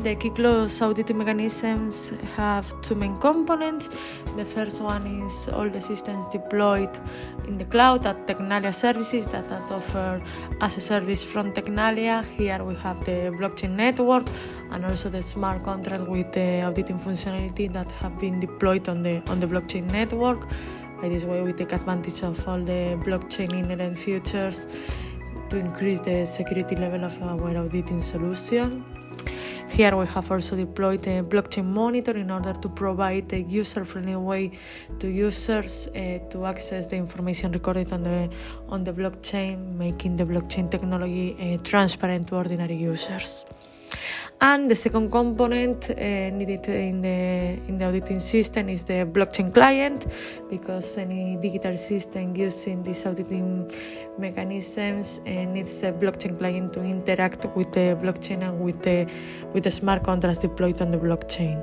the KYKLOS auditing mechanisms have two main components. The first one is all the systems deployed in the cloud at Tecnalia services that offer as a service from Tecnalia. Here we have the blockchain network and also the smart contract with the auditing functionality that have been deployed on the blockchain network. By this way, we take advantage of all the blockchain inherent features to increase the security level of our auditing solution. Here we have also deployed a blockchain monitor in order to provide a user-friendly way to users to access the information recorded on the blockchain, making the blockchain technology transparent to ordinary users. And the second component needed in the auditing system is the blockchain client, because any digital system using these auditing mechanisms needs a blockchain client to interact with the blockchain and with the smart contracts deployed on the blockchain.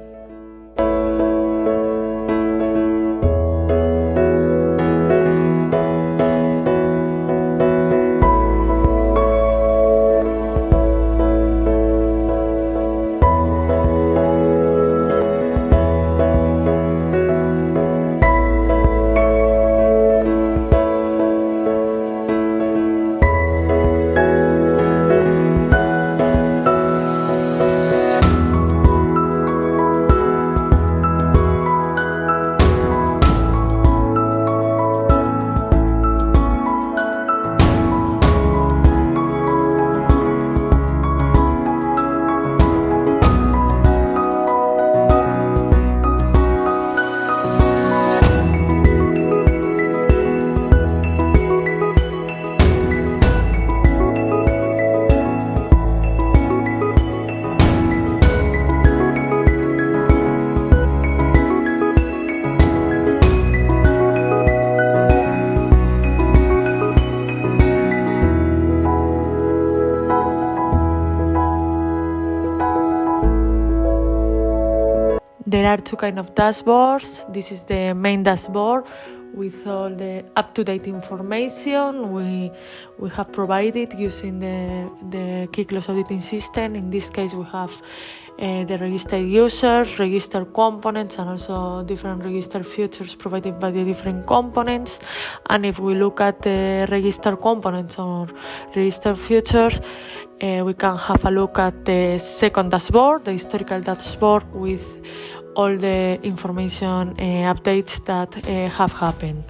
There are two kinds of dashboards. This is the main dashboard with all the up-to-date information we have provided using the KYKLOS auditing system. In this case, we have the registered users, registered components, and also different registered features provided by the different components. And if we look at the registered components or registered features, we can have a look at the second dashboard, the historical dashboard, with all the information updates that have happened.